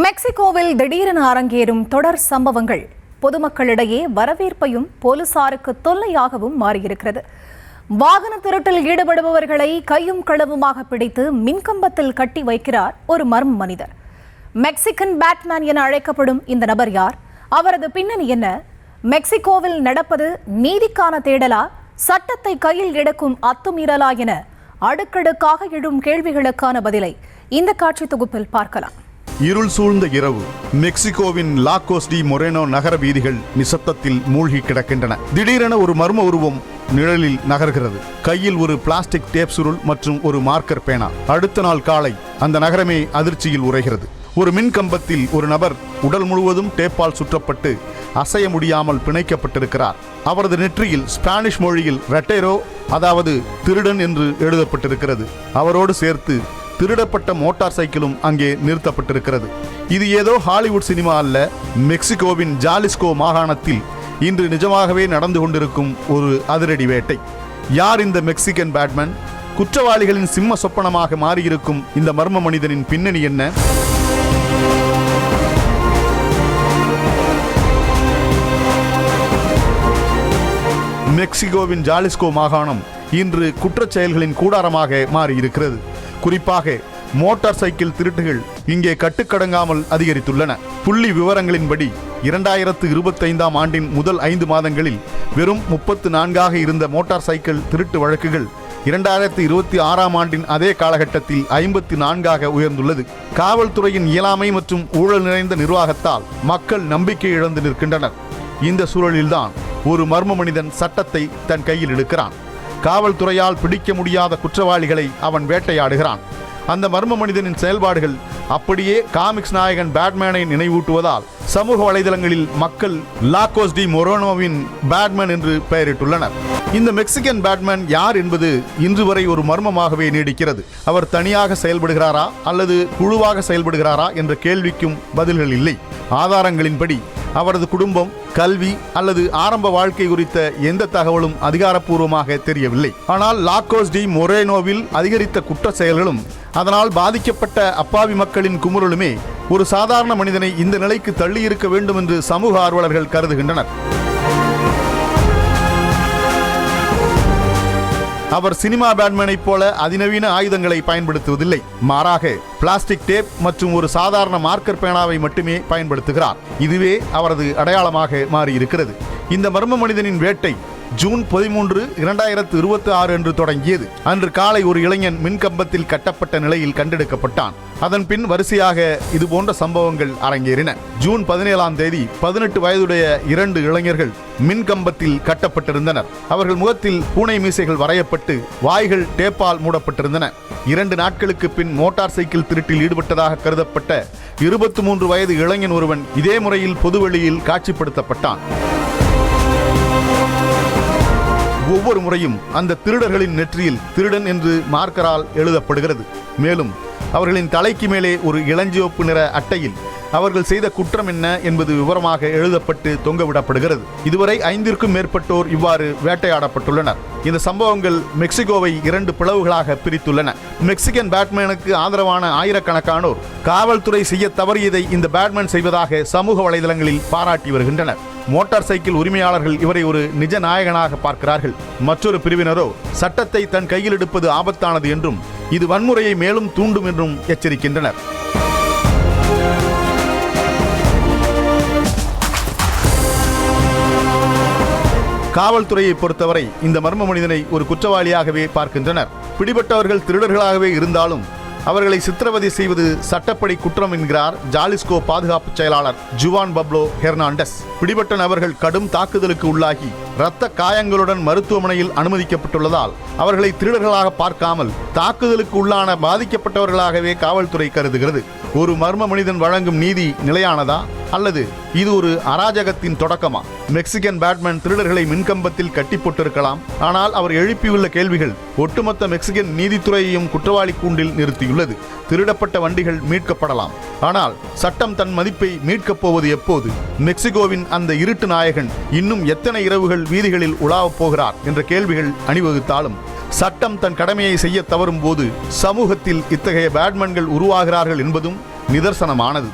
மெக்சிகோவில் திடீரென அரங்கேறும் தொடர் சம்பவங்கள் பொதுமக்களிடையே வரவேற்பையும் போலீசாருக்கு தொல்லையாகவும் மாறியிருக்கிறது. வாகன திருட்டில் ஈடுபடுபவர்களை கையும் களவுமாக பிடித்து மின்கம்பத்தில் கட்டி வைக்கிறார் ஒரு மர்ம மனிதர். மெக்சிகன் பேட்மேன் என அழைக்கப்படும் இந்த நபர் யார்? அவரது பின்னணி என்ன? மெக்சிகோவில் நடப்பது நீதிக்கான தேடலா, சட்டத்தை கையில் எடுக்கும் அத்துமீறலா என அடுக்கடுக்காக எழும் கேள்விகளுக்கான பதிலை இந்த காட்சி தொகுப்பில் பார்க்கலாம். இருள் சூழ்ந்த இரவு. மெக்சிகோவின் லாகோஸ் டி மொரேனோ நகர வீதிகள் நிசப்தத்தில் மூழ்கி கிடக்கின்றன. திடீரென ஒரு மர்ம உருவம் நிழலில் நகர்கிறது. கையில் ஒரு பிளாஸ்டிக் டேப் சுருள் மற்றும் ஒரு மார்க்கர் பேனா. அடுத்த நாள் காலை அந்த நகரமே அதிர்ச்சியில் உறைகிறது. ஒரு மின் கம்பத்தில் ஒரு நபர் உடல் முழுவதும் டேப்பால் சுற்றப்பட்டு அசைய முடியாமல் பிணைக்கப்பட்டிருக்கிறார். அவரது நெற்றியில் ஸ்பானிஷ் மொழியில் ரெட்டேரோ, அதாவது திருடன் என்று எழுதப்பட்டிருக்கிறது. அவரோடு சேர்த்து திருடப்பட்ட மோட்டார் சைக்கிளும் அங்கே நிறுத்தப்பட்டிருக்கிறது. இது ஏதோ ஹாலிவுட் சினிமா அல்ல. மெக்சிகோவின் ஜாலிஸ்கோ மாகாணத்தில் இன்று நிஜமாகவே நடந்து கொண்டிருக்கும் ஒரு அதிரடி வேட்டை. யார் இந்த மெக்சிகன் பேட்மேன்? குற்றவாளிகளின் சிம்ம சொப்பனமாக மாறியிருக்கும் இந்த மர்ம மனிதனின் பின்னணி என்ன? மெக்சிகோவின் ஜாலிஸ்கோ மாகாணம் இன்று குற்றச் செயல்களின் கூடாரமாக மாறியிருக்கிறது. குறிப்பாக மோட்டார் சைக்கிள் திருட்டுகள் இங்கே கட்டுக்கடங்காமல் அதிகரித்துள்ளன. புள்ளி விவரங்களின்படி 2025ஆம் ஆண்டின் முதல் 5 மாதங்களில் வெறும் 34ஆக இருந்த மோட்டார் சைக்கிள் திருட்டு வழக்குகள் 2026ஆம் ஆண்டின் அதே காலகட்டத்தில் 54ஆக உயர்ந்துள்ளது. காவல்துறையின் இயலாமை மற்றும் ஊழல் நிறைந்த நிர்வாகத்தால் மக்கள் நம்பிக்கை இழந்து நிற்கின்றனர். இந்த சூழலில்தான் ஒரு மர்ம மனிதன் சட்டத்தை தன் கையில் எடுக்கிறான். காவல்துறையால் பிடிக்க முடியாத குற்றவாளிகளை அவன் வேட்டையாடுகிறான். அந்த மர்ம மனிதனின் செயல்பாடுகள் அப்படியே காமிக்ஸ் நாயகன் பேட்மேனை நினைவூட்டுவதால் சமூக வலைதளங்களில் மக்கள் லாகோஸ் டி மொரேனோவின் பேட்மேன் என்று பெயரிட்டுள்ளனர். இந்த மெக்சிகன் பேட்மேன் யார் என்பது இன்று வரை ஒரு மர்மமாகவே நீடிக்கிறது. அவர் தனியாக செயல்படுகிறாரா அல்லது குழுவாக செயல்படுகிறாரா என்ற கேள்விக்கும் பதில்கள் இல்லை. ஆதாரங்களின்படி அவரது குடும்பம், கல்வி அல்லது ஆரம்ப வாழ்க்கை குறித்த எந்த தகவலும் அதிகாரப்பூர்வமாக தெரியவில்லை. ஆனால் லாகோஸ் டி மொரேனோவில் அதிகரித்த குற்ற செயல்களும் அதனால் பாதிக்கப்பட்ட அப்பாவி மக்களின் குமுறலுமே ஒரு சாதாரண மனிதனை இந்த நிலைக்கு தள்ளியிருக்க வேண்டும் என்று சமூக ஆர்வலர்கள் கருதுகின்றனர். அவர் சினிமா பேட்மேனை போல அதிநவீன ஆயுதங்களை பயன்படுத்துவதில்லை. மாறாக பிளாஸ்டிக் டேப் மற்றும் ஒரு சாதாரண மார்க்கர் பேனாவை மட்டுமே பயன்படுத்துகிறார். இதுவே அவரது அடையாளமாக மாறியிருக்கிறது. இந்த மர்ம மனிதனின் வேட்டை ஜூன் 13, 2026 அன்று தொடங்கியது. அன்று காலை ஒரு இளைஞன் மின்கம்பத்தில் கட்டப்பட்ட நிலையில் கண்டெடுக்கப்பட்டான். அதன் பின் வரிசையாக இதுபோன்ற சம்பவங்கள் அரங்கேறின. ஜூன் 17ஆம் தேதி 18 வயதுடைய 2 இளைஞர்கள் மின்கம்பத்தில் கட்டப்பட்டிருந்தனர். அவர்கள் முகத்தில் பூனை மீசைகள் வரையப்பட்டு வாய்கள் டேப்பால் மூடப்பட்டிருந்தன. 2 நாட்களுக்கு பின் மோட்டார் சைக்கிள் திருட்டில் ஈடுபட்டதாக கருதப்பட்ட 23 வயது இளைஞன் ஒருவன் இதே முறையில் பொதுவெளியில் காட்சிப்படுத்தப்பட்டான். ஒவ்வொரு முறையும் அந்த திருடர்களின் நெற்றியில் திருடன் என்று மார்க்கரால் எழுதப்படுகிறது. மேலும் அவர்களின் தலைக்கு மேலே ஒரு இளஞ்சிவப்பு நிற அட்டையில் அவர்கள் செய்த குற்றம் என்ன என்பது விவரமாக எழுதப்பட்டு தொங்கவிடப்படுகிறது. இதுவரை 5ற்கும் மேற்பட்டோர் இவ்வாறு வேட்டையாடப்பட்டுள்ளனர். இந்த சம்பவங்கள் மெக்சிகோவை 2 பிளவுகளாக பிரித்துள்ளன. மெக்சிகன் பேட்மேனுக்கு ஆதரவான ஆயிரக்கணக்கானோர் காவல்துறை செய்ய தவறியதை இந்த பேட்மேன் செய்வதாக சமூக வலைதளங்களில் பாராட்டி வருகின்றனர். மோட்டார் சைக்கிள் உரிமையாளர்கள் இவரை ஒரு நிஜ நாயகனாக பார்க்கிறார்கள். மற்றொரு பிரிவினரோ சட்டத்தை தன் கையில் எடுப்பது ஆபத்தானது என்றும் இது வன்முறையை மேலும் தூண்டும் என்றும் எச்சரிக்கின்றனர். காவல்துறையை பொறுத்தவரை இந்த மர்ம மனிதனை ஒரு குற்றவாளியாகவே பார்க்கின்றனர். பிடிபட்டவர்கள் திருடர்களாகவே இருந்தாலும் அவர்களை சித்திரவதை செய்வது சட்டப்படி குற்றம் என்கிறார் ஜாலிஸ்கோ பாதுகாப்பு செயலாளர் ஜுவான் பப்லோ ஹெர்னாண்டஸ். பிடிபட்ட நபர்கள் கடும் தாக்குதலுக்கு உள்ளாகி இரத்த காயங்களுடன் மருத்துவமனையில் அனுமதிக்கப்பட்டுள்ளதால் அவர்களை திருடர்களாக பார்க்காமல் தாக்குதலுக்கு உள்ளான பாதிக்கப்பட்டவர்களாகவே காவல்துறை கருதுகிறது. ஒரு மர்ம மனிதன் வழங்கும் நீதி நிலையானதா அல்லது இது ஒரு அராஜகத்தின் தொடக்கமா? மெக்சிகன் பேட்மேன் திருடர்களை மின்கம்பத்தில் கட்டி போட்டிருக்கலாம். ஆனால் அவர் எழுப்பியுள்ள கேள்விகள் ஒட்டுமொத்த மெக்சிகன் நீதித்துறையையும் குற்றவாளி கூண்டில் நிறுத்தியுள்ளது. திருடப்பட்ட வண்டிகள் மீட்கப்படலாம், ஆனால் சட்டம் தன் மதிப்பை மீட்கப் போவது எப்போது? மெக்சிகோவின் அந்த இருட்டு நாயகன் இன்னும் எத்தனை இரவுகள் வீதிகளில் உலாவப் போகிறார் என்ற கேள்விகள் அணிவகுத்தாலும் சட்டம் தன் கடமையை செய்ய தவறும் போது சமூகத்தில் இத்தகைய பேட்மேன்கள் உருவாகிறார்கள் என்பதும் நிதர்சனமானது.